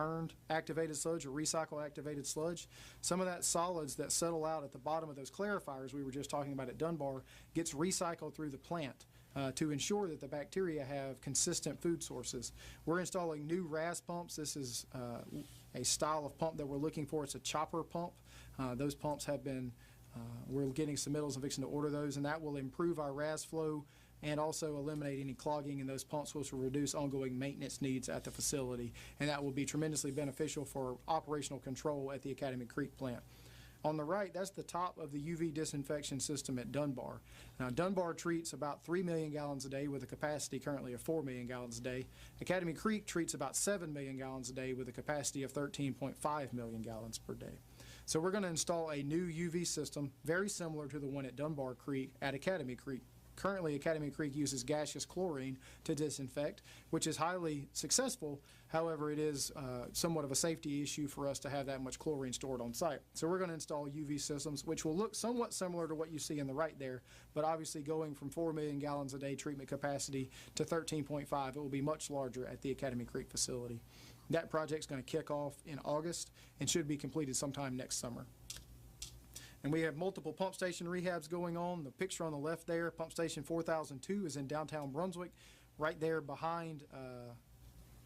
returned activated sludge or recycle activated sludge. Some of that solids that settle out at the bottom of those clarifiers we were just talking about at Dunbar gets recycled through the plant to ensure that the bacteria have consistent food sources. We're installing new RAS pumps. This is a style of pump that we're looking for. It's a chopper pump. Those pumps have been, we're getting submittals and fixing to order those, and that will improve our RAS flow and also eliminate any clogging in those pumps, which will reduce ongoing maintenance needs at the facility, and that will be tremendously beneficial for operational control at the Academy Creek plant. On the right, that's the top of the UV disinfection system at Dunbar. Now, Dunbar treats about 3 million gallons a day with a capacity currently of 4 million gallons a day. Academy Creek treats about 7 million gallons a day with a capacity of 13.5 million gallons per day. So we're going to install a new UV system very similar to the one at Dunbar Creek at Academy Creek. Currently, Academy Creek uses gaseous chlorine to disinfect, which is highly successful. However, it is somewhat of a safety issue for us to have that much chlorine stored on site. So we're going to install UV systems, which will look somewhat similar to what you see in the right there, but obviously going from 4 million gallons a day treatment capacity to 13.5, it will be much larger at the Academy Creek facility. That project is going to kick off in August and should be completed sometime next summer. And we have multiple pump station rehabs going on. The picture on the left there, pump station 4002, is in downtown Brunswick. Right there behind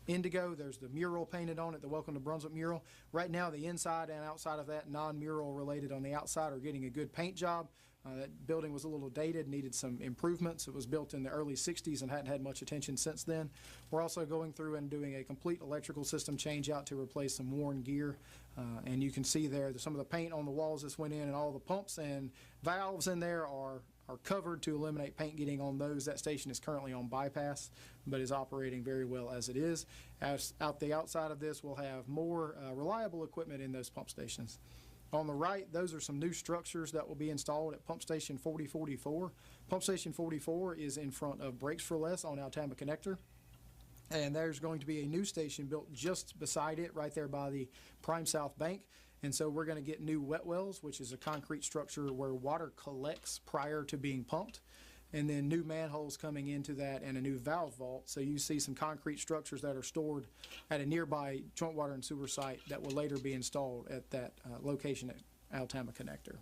Indigo, there's the mural painted on it, the Welcome to Brunswick mural. Right now, the inside and outside of that, non-mural related on the outside, are getting a good paint job. That building was a little dated, needed some improvements. It was built in the early 60s and hadn't had much attention since then. We're also going through and doing a complete electrical system change out to replace some worn gear. And you can see there some of the paint on the walls that's went in, and all the pumps and valves in there are covered to eliminate paint getting on those. That station is currently on bypass, but is operating very well as it is. Out the outside of this, we'll have more reliable equipment in those pump stations. On the right, those are some new structures that will be installed at Pump Station 4044. Pump Station 44 is in front of Brakes for Less on Altama Connector. And there's going to be a new station built just beside it, right there by the Prime South Bank. And so we're going to get new wet wells, which is a concrete structure where water collects prior to being pumped. And then new manholes coming into that and a new valve vault. So you see some concrete structures that are stored at a nearby joint water and sewer site that will later be installed at that location at Altama Connector.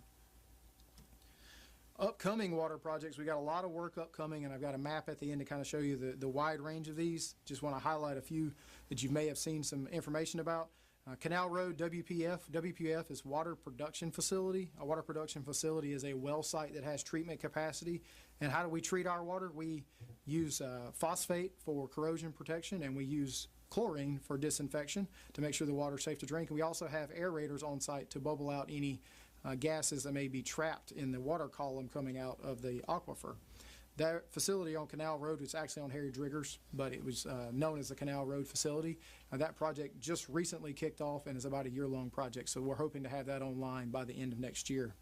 Upcoming water projects, we got a lot of work upcoming, and I've got a map at the end to kind of show you the wide range of these. Just want to highlight a few that you may have seen some information about. Canal Road, WPF. WPF is Water Production Facility. A water production facility is a well site that has treatment capacity. And how do we treat our water? We use phosphate for corrosion protection, and we use chlorine for disinfection to make sure the water is safe to drink. And we also have aerators on site to bubble out any gases that may be trapped in the water column coming out of the aquifer. That facility on Canal Road was actually on Harry Driggers, but it was known as the Canal Road facility. That project just recently kicked off and is about a year-long project, so we're hoping to have that online by the end of next year.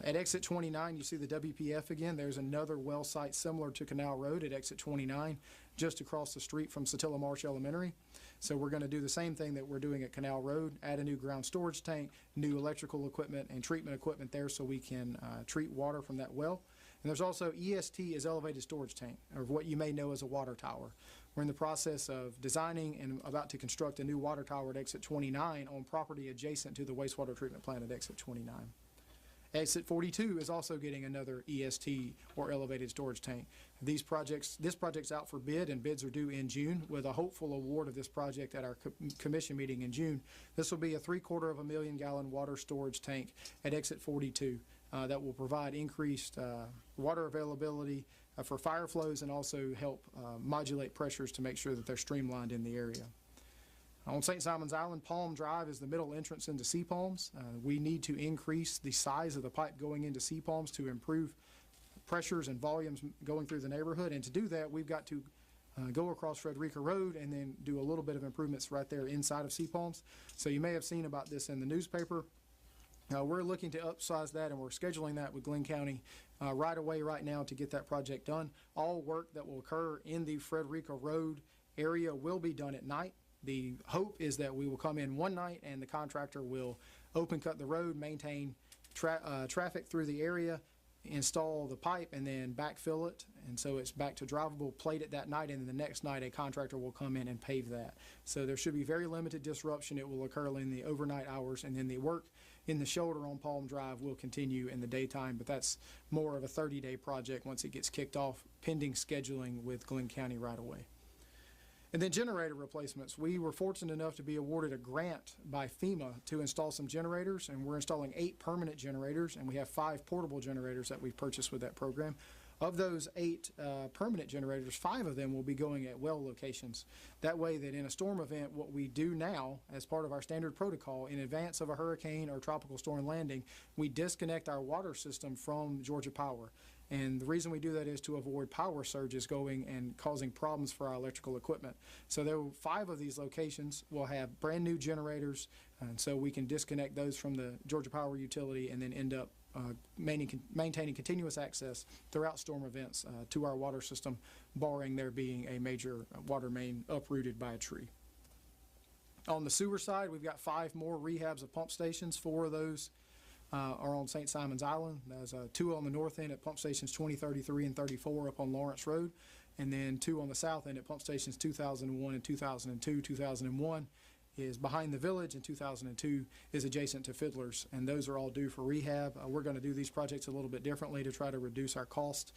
At exit 29, you see the WPF again. There's another well site similar to Canal Road at exit 29, just across the street from Satilla Marsh Elementary. So we're going to do the same thing that we're doing at Canal Road, add a new ground storage tank, new electrical equipment and treatment equipment there so we can treat water from that well. And there's also EST is elevated storage tank, or what you may know as a water tower. We're in the process of designing and about to construct a new water tower at exit 29 on property adjacent to the wastewater treatment plant at exit 29. Exit 42 is also getting another EST or elevated storage tank. This project's out for bid, and bids are due in June with a hopeful award of this project at our commission meeting in June. This will be a 3/4 million gallon water storage tank at exit 42 that will provide increased water availability for fire flows and also help modulate pressures to make sure that they're streamlined in the area. On St. Simon's Island, Palm Drive is the middle entrance into Sea Palms. We need to increase the size of the pipe going into Sea Palms to improve pressures and volumes going through the neighborhood. And to do that, we've got to go across Frederica Road and then do a little bit of improvements right there inside of Sea Palms. So you may have seen about this in the newspaper. We're looking to upsize that, and we're scheduling that with Glynn County right away right now to get that project done. All work that will occur in the Frederica Road area will be done at night. The hope is that we will come in one night and the contractor will open cut the road, maintain traffic through the area, install the pipe and then backfill it, and so it's back to drivable, plate it that night, and then the next night a contractor will come in and pave that. So there should be very limited disruption. It will occur in the overnight hours, and then the work in the shoulder on Palm Drive will continue in the daytime, but that's more of a 30-day project once it gets kicked off, pending scheduling with Glynn County right away. And then generator replacements. We were fortunate enough to be awarded a grant by FEMA to install some generators, and we're installing 8 permanent generators, and we have 5 portable generators that we've purchased with that program. Of those 8 permanent generators, 5 of them will be going at well locations. That way that in a storm event, what we do now as part of our standard protocol, in advance of a hurricane or tropical storm landing, we disconnect our water system from Georgia Power. And the reason we do that is to avoid power surges going and causing problems for our electrical equipment. So there will 5 of these locations will have brand new generators, and so we can disconnect those from the Georgia Power utility and then end up maintaining continuous access throughout storm events to our water system, barring there being a major water main uprooted by a tree. On the sewer side, we've got 5 more rehabs of pump stations. 4 of those are on St. Simon's Island. There's 2 on the north end at pump stations 20, 33, and 34 up on Lawrence Road, and then 2 on the south end at pump stations 2001 and 2002. 2001 is behind the village, and 2002 is adjacent to Fiddler's, and those are all due for rehab. We're going to do these projects a little bit differently to try to reduce our cost.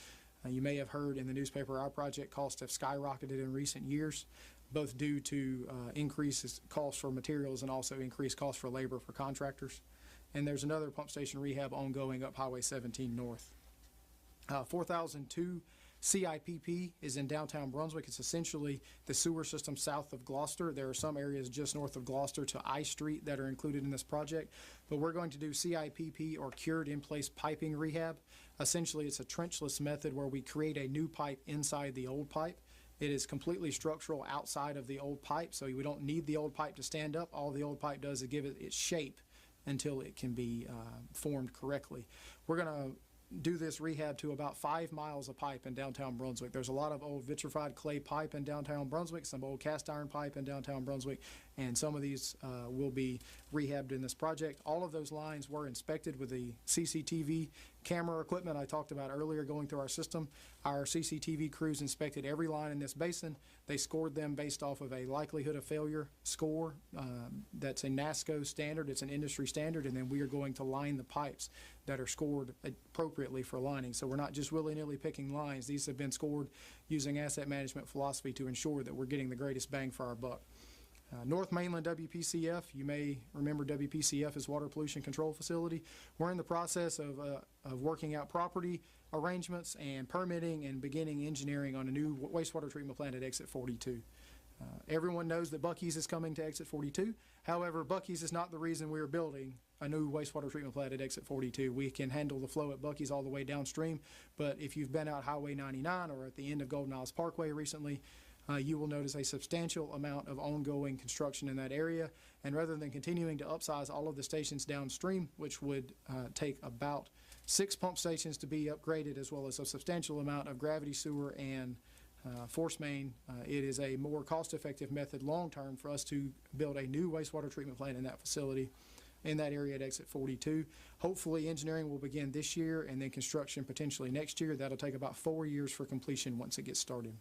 You may have heard in the newspaper our project costs have skyrocketed in recent years, both due to increased costs for materials and also increased costs for labor for contractors. And there's another pump station rehab ongoing up Highway 17 North. 4002 CIPP is in downtown Brunswick. It's essentially the sewer system south of Gloucester. There are some areas just north of Gloucester to I Street that are included in this project, but we're going to do CIPP, or cured in place piping rehab. Essentially, it's a trenchless method where we create a new pipe inside the old pipe. It is completely structural outside of the old pipe, so we don't need the old pipe to stand up. All the old pipe does is give it its shape until it can be formed correctly. We're going to do this rehab to about 5 miles of pipe in downtown Brunswick. There's a lot of old vitrified clay pipe in downtown Brunswick, some old cast iron pipe in downtown Brunswick, and some of these will be rehabbed in this project. All of those lines were inspected with the CCTV camera equipment I talked about earlier going through our system. Our CCTV crews inspected every line in this basin. They scored them based off of a likelihood of failure score. That's a NASCO standard. It's an industry standard, and then we are going to line the pipes that are scored appropriately for lining. So we're not just willy-nilly picking lines. These have been scored using asset management philosophy to ensure that we're getting the greatest bang for our buck. North Mainland WPCF, you may remember WPCF is Water Pollution Control Facility. We're in the process of working out property arrangements and permitting and beginning engineering on a new wastewater treatment plant at Exit 42. Everyone knows that Buc-ee's is coming to Exit 42. However, Buc-ee's is not the reason we are building a new wastewater treatment plant at Exit 42. We can handle the flow at Buc-ee's all the way downstream, but if you've been out Highway 99 or at the end of Golden Isles Parkway recently, you will notice a substantial amount of ongoing construction in that area, and rather than continuing to upsize all of the stations downstream, which would take about 6 pump stations to be upgraded, as well as a substantial amount of gravity sewer and force main, it is a more cost-effective method long-term for us to build a new wastewater treatment plant in that facility in that area at Exit 42. Hopefully engineering will begin this year and then construction potentially next year. That'll take about 4 years for completion once it gets started.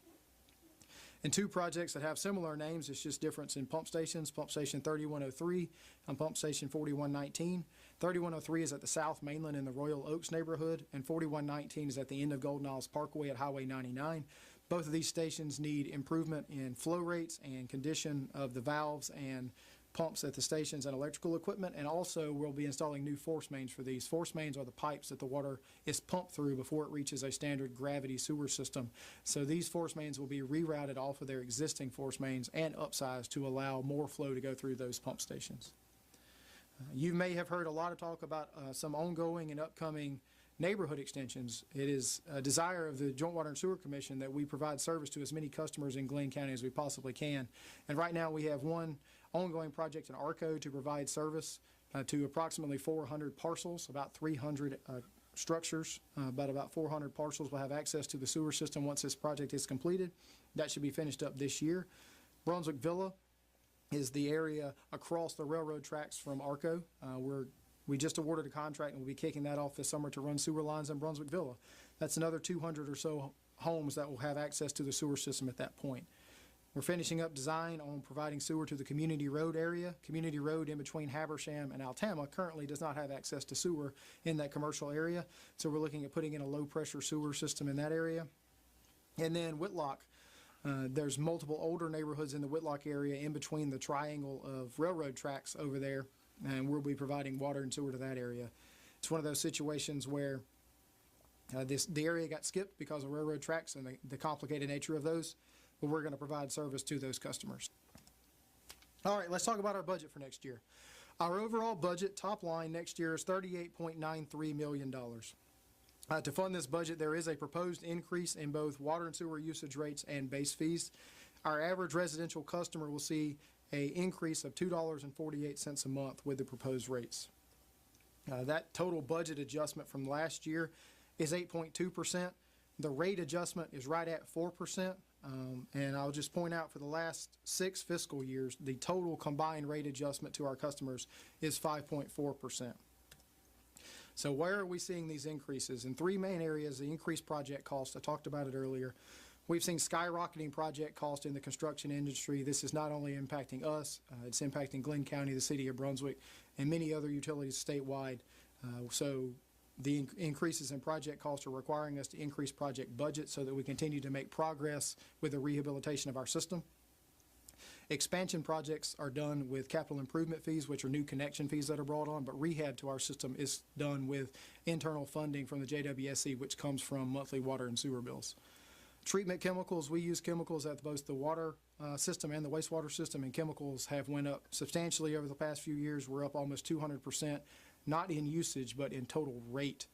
And 2 projects that have similar names, it's just difference in pump stations, Pump Station 3103 and Pump Station 4119. 3103 is at the South Mainland in the Royal Oaks neighborhood, and 4119 is at the end of Golden Isles Parkway at Highway 99. Both of these stations need improvement in flow rates and condition of the valves and pumps at the stations and electrical equipment, and also we'll be installing new force mains for these. Force mains are the pipes that the water is pumped through before it reaches a standard gravity sewer system. So these force mains will be rerouted off of their existing force mains and upsized to allow more flow to go through those pump stations. You may have heard a lot of talk about some ongoing and upcoming neighborhood extensions. It is a desire of the Joint Water and Sewer Commission that we provide service to as many customers in Glynn County as we possibly can. And right now we have one ongoing project in ARCO to provide service to approximately 400 parcels, about 300 structures, but about 400 parcels will have access to the sewer system once this project is completed. That should be finished up this year. Brunswick Villa is the area across the railroad tracks from ARCO. We're We just awarded a contract and we'll be kicking that off this summer to run sewer lines in Brunswick Villa. That's another 200 or so homes that will have access to the sewer system at that point. We're finishing up design on providing sewer to the Community Road area. Community Road in between Habersham and Altama currently does not have access to sewer in that commercial area, so we're looking at putting in a low-pressure sewer system in that area. And then Whitlock, there's multiple older neighborhoods in the Whitlock area in between the triangle of railroad tracks over there, and we'll be providing water and sewer to that area. It's one of those situations where the area got skipped because of railroad tracks and the complicated nature of those, but we're going to provide service to those customers. All right, let's talk about our budget for next year. Our overall budget, top line next year, is $38.93 million. To fund this budget, there is a proposed increase in both water and sewer usage rates and base fees. Our average residential customer will see an increase of $2.48 a month with the proposed rates. That total budget adjustment from last year is 8.2%. The rate adjustment is right at 4%. And I'll just point out for the last 6 fiscal years, the total combined rate adjustment to our customers is 5.4%. So where are we seeing these increases? In 3 main areas, the increased project cost, I talked about it earlier. We've seen skyrocketing project cost in the construction industry. This is not only impacting us, it's impacting Glynn County, the city of Brunswick, and many other utilities statewide. So the increases in project costs are requiring us to increase project budget so that we continue to make progress with the rehabilitation of our system. Expansion projects are done with capital improvement fees, which are new connection fees that are brought on, but rehab to our system is done with internal funding from the JWSC, which comes from monthly water and sewer bills. Treatment chemicals, we use chemicals at both the water system and the wastewater system, and chemicals have went up substantially over the past few years. We're up almost 200%. Not in usage, but in total rate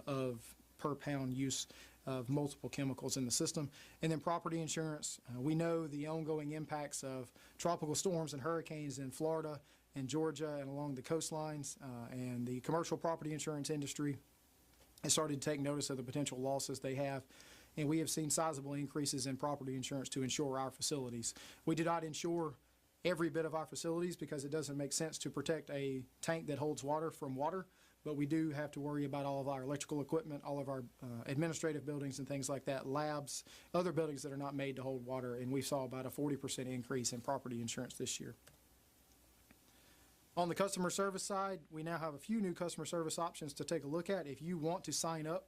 of per pound use of multiple chemicals in the system. And then property insurance. We know the ongoing impacts of tropical storms and hurricanes in Florida and Georgia and along the coastlines, and the commercial property insurance industry has started to take notice of the potential losses they have. And we have seen sizable increases in property insurance to insure our facilities. We do not insure every bit of our facilities because it doesn't make sense to protect a tank that holds water from water, but we do have to worry about all of our electrical equipment, all of our administrative buildings and things like that, labs, other buildings that are not made to hold water, and we saw about a 40% increase in property insurance this year. On the customer service side, we now have a few new customer service options to take a look at. If you want to sign up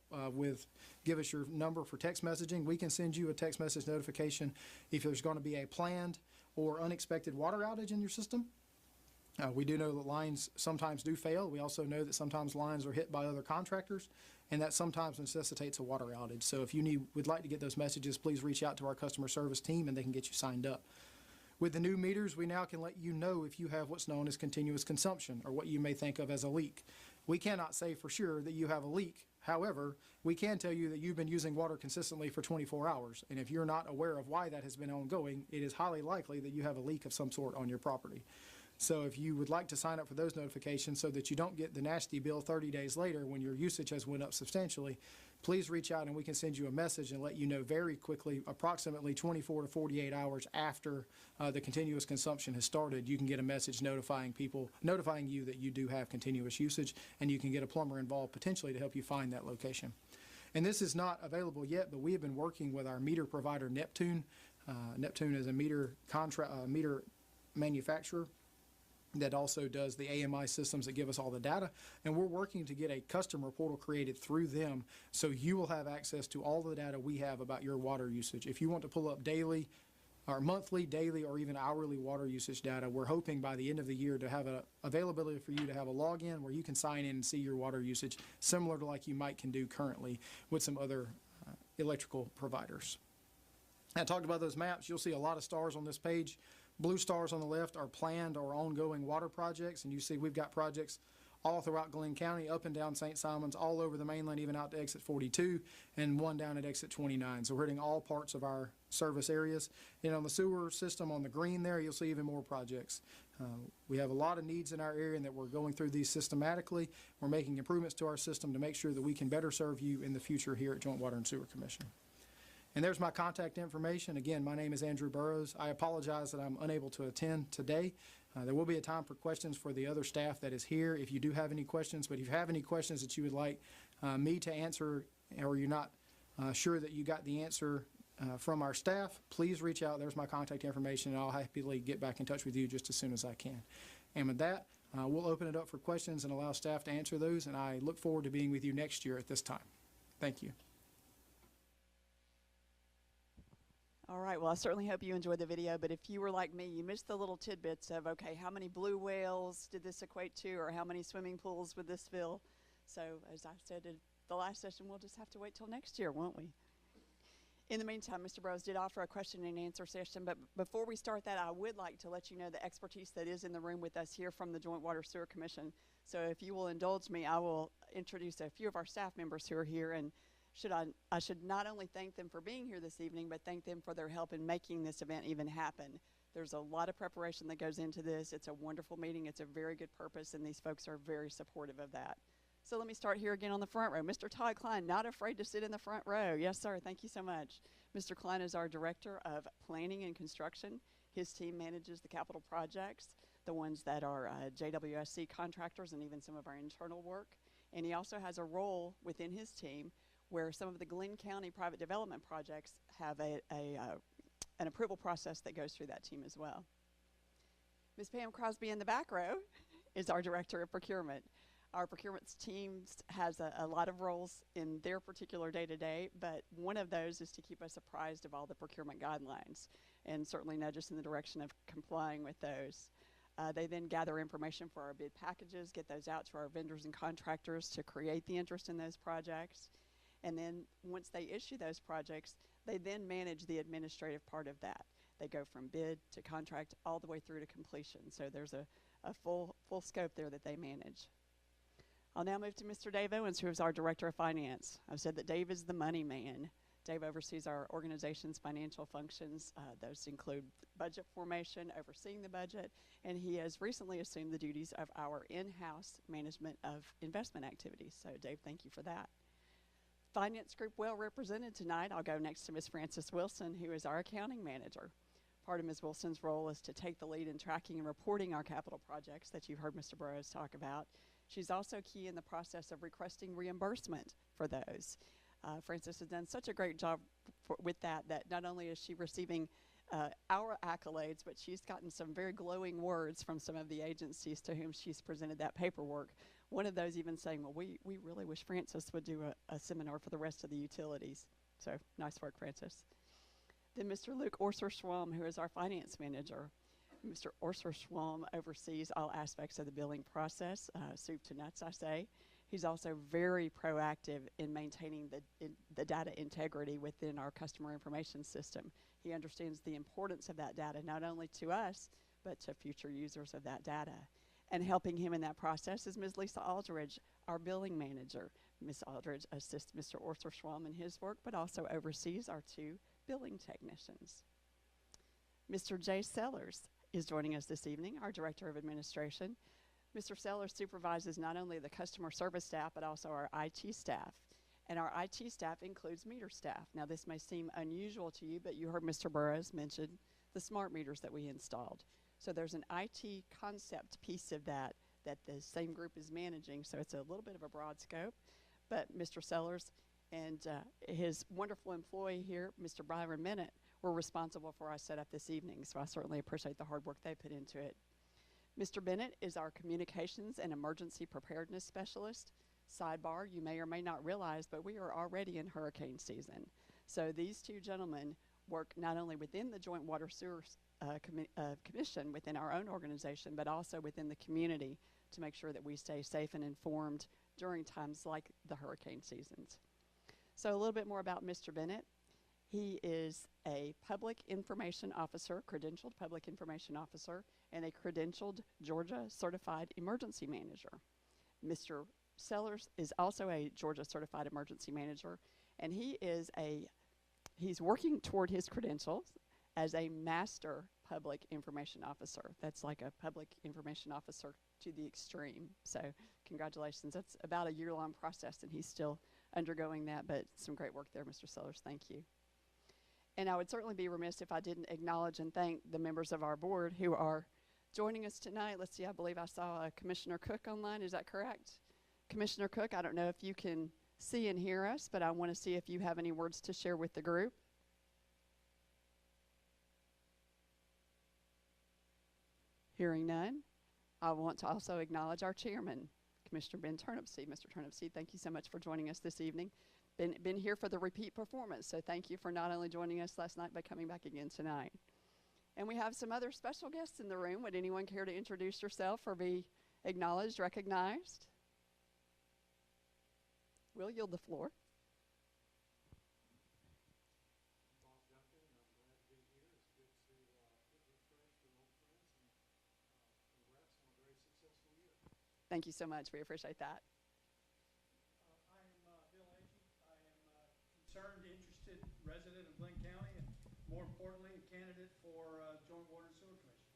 give us your number for text messaging. We can send you a text message notification if there's going to be a planned or unexpected water outage in your system. We do know that lines sometimes do fail. We also know that sometimes lines are hit by other contractors, and that sometimes necessitates a water outage. So if you would like to get those messages, please reach out to our customer service team and they can get you signed up. With the new meters, we now can let you know if you have what's known as continuous consumption, or what you may think of as a leak. We cannot say for sure that you have a leak. However, we can tell you that you've been using water consistently for 24 hours. And if you're not aware of why that has been ongoing, it is highly likely that you have a leak of some sort on your property. So if you would like to sign up for those notifications so that you don't get the nasty bill 30 days later when your usage has went up substantially, please reach out and we can send you a message and let you know very quickly, approximately 24 to 48 hours after the continuous consumption has started. You can get a message notifying you that you do have continuous usage, and you can get a plumber involved potentially to help you find that location. And this is not available yet, but we have been working with our meter provider, Neptune. Neptune is a meter manufacturer that also does the AMI systems that give us all the data, and we're working to get a customer portal created through them so you will have access to all the data we have about your water usage. If you want to pull up daily or monthly, daily, or even hourly water usage data, we're hoping by the end of the year to have an availability for you to have a login where you can sign in and see your water usage, similar to like you can do currently with some other electrical providers. I talked about those maps. You'll see a lot of stars on this page. Blue stars on the left are planned or ongoing water projects, and you see we've got projects all throughout Glynn County, up and down St. Simons, all over the mainland, even out to exit 42, and one down at exit 29. So we're hitting all parts of our service areas. And on the sewer system on the green there, you'll see even more projects. We have a lot of needs in our area, and that we're going through these systematically. We're making improvements to our system to make sure that we can better serve you in the future here at Joint Water and Sewer Commission. And there's my contact information. Again, my name is Andrew Burrows. I apologize that I'm unable to attend today. There will be a time for questions for the other staff that is here if you do have any questions, but if you have any questions that you would like me to answer, or you're not sure that you got the answer from our staff, please reach out. There's my contact information, and I'll happily get back in touch with you just as soon as I can. And with that, we'll open it up for questions and allow staff to answer those, and I look forward to being with you next year at this time. Thank you. All right, well, I certainly hope you enjoyed the video, but if you were like me, you missed the little tidbits of, okay, how many blue whales did this equate to, or how many swimming pools would this fill? So as I said in the last session, we'll just have to wait till next year, won't we? In the meantime, Mr. Burrows did offer a question and answer session, but before we start that, I would like to let you know the expertise that is in the room with us here from the Joint Water Sewer Commission. So if you will indulge me, I will introduce a few of our staff members who are here, and I should not only thank them for being here this evening, but thank them for their help in making this event even happen. There's a lot of preparation that goes into this. It's a wonderful meeting. It's a very good purpose, and these folks are very supportive of that. So let me start here again on the front row. Mr. Todd Klein, not afraid to sit in the front row. Yes, sir. Thank you so much. Mr. Klein is our Director of Planning and Construction. His team manages the capital projects, the ones that are JWSC contractors, and even some of our internal work. And he also has a role within his team where some of the Glynn County private development projects have an approval process that goes through that team as well. Ms. Pam Crosby in the back row is our Director of Procurement. Our procurement team has a lot of roles in their particular day-to-day, but one of those is to keep us apprised of all the procurement guidelines and certainly nudge us in the direction of complying with those. They then gather information for our bid packages, get those out to our vendors and contractors to create the interest in those projects. And then once they issue those projects, they then manage the administrative part of that. They go from bid to contract all the way through to completion. So there's a full scope there that they manage. I'll now move to Mr. Dave Owens, who is our Director of Finance. I've said that Dave is the money man. Dave oversees our organization's financial functions. Those include budget formation, overseeing the budget, and he has recently assumed the duties of our in-house management of investment activities. So Dave, thank you for that. Finance group well represented tonight. I'll go next to Ms. Frances Wilson, who is our accounting manager. Part of Ms. Wilson's role is to take the lead in tracking and reporting our capital projects that you've heard Mr. Burrows talk about. She's also key in the process of requesting reimbursement for those. Frances has done such a great job with that not only is she receiving our accolades, but she's gotten some very glowing words from some of the agencies to whom she's presented that paperwork. One of those even saying, well, we really wish Frances would do a seminar for the rest of the utilities. So nice work, Frances. Then Mr. Luke Orser-Schwalm, who is our finance manager. Mr. Orser-Schwalm oversees all aspects of the billing process, soup to nuts, I say. He's also very proactive in maintaining the data integrity within our customer information system. He understands the importance of that data, not only to us, but to future users of that data. And helping him in that process is Ms. Lisa Aldridge, our billing manager. Ms. Aldridge assists Mr. Orser-Schwalm in his work, but also oversees our 2 billing technicians. Mr. Jay Sellers is joining us this evening, our Director of Administration. Mr. Sellers supervises not only the customer service staff, but also our IT staff. And our IT staff includes meter staff. Now, this may seem unusual to you, but you heard Mr. Burrows mention the smart meters that we installed. So there's an IT concept piece of that the same group is managing, so it's a little bit of a broad scope. But Mr. Sellers and his wonderful employee here, Mr. Byron Minute, were responsible for our setup this evening, so I certainly appreciate the hard work they put into it. Mr. Bennett is our communications and emergency preparedness specialist. Sidebar, you may or may not realize, but we are already in hurricane season. So these 2 gentlemen work not only within the Joint Water Sewer Commission within our own organization, but also within the community to make sure that we stay safe and informed during times like the hurricane seasons. So a little bit more about Mr. Bennett. He is a public information officer, credentialed public information officer, and a credentialed Georgia certified emergency manager. Mr. Sellers is also a Georgia certified emergency manager, and he's working toward his credentials as a master public information officer. That's like a public information officer to the extreme. So congratulations. That's about a year-long process, and he's still undergoing that, but some great work there, Mr. Sellers. Thank you. And I would certainly be remiss if I didn't acknowledge and thank the members of our board who are joining us tonight. Let's see, I believe I saw Commissioner Cook online. Is that correct? Commissioner Cook, I don't know if you can see and hear us, but I want to see if you have any words to share with the group. Hearing none, I want to also acknowledge our chairman, Commissioner Ben Turnipseed. Mr. Turnipseed, thank you so much for joining us this evening. Been here for the repeat performance, so thank you for not only joining us last night, but coming back again tonight. And we have some other special guests in the room. Would anyone care to introduce yourself or be acknowledged, recognized? We'll yield the floor. Thank you so much. We appreciate that. I am Bill Agee. I am a concerned, interested resident of Glynn County, and more importantly, a candidate for Joint Water and Sewer Commission.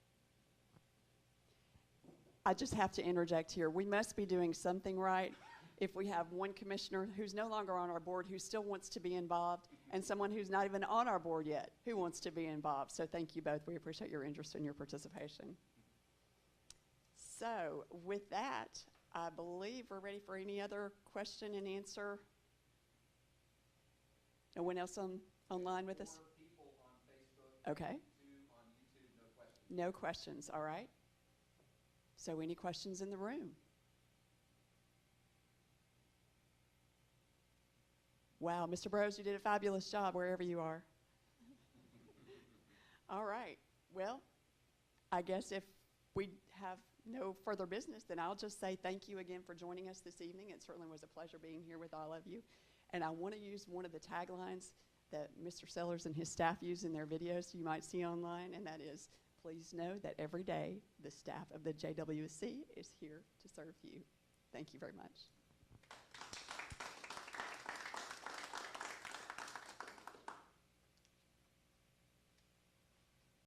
I just have to interject here. We must be doing something right if we have one commissioner who's no longer on our board who still wants to be involved, and someone who's not even on our board yet who wants to be involved. So thank you both. We appreciate your interest and your participation. So with that, I believe we're ready for any other question and answer. No one else online with us? 4 people on Facebook. Okay. 2 on YouTube, no questions. No questions, all right. So any questions in the room? Wow, Mr. Burrows, you did a fabulous job wherever you are. All right, well, I guess if we have no further business, then I'll just say thank you again for joining us this evening. It certainly was a pleasure being here with all of you. And I want to use one of the taglines that Mr. Sellers and his staff use in their videos you might see online, and that is, please know that every day the staff of the JWSC is here to serve you. Thank you very much.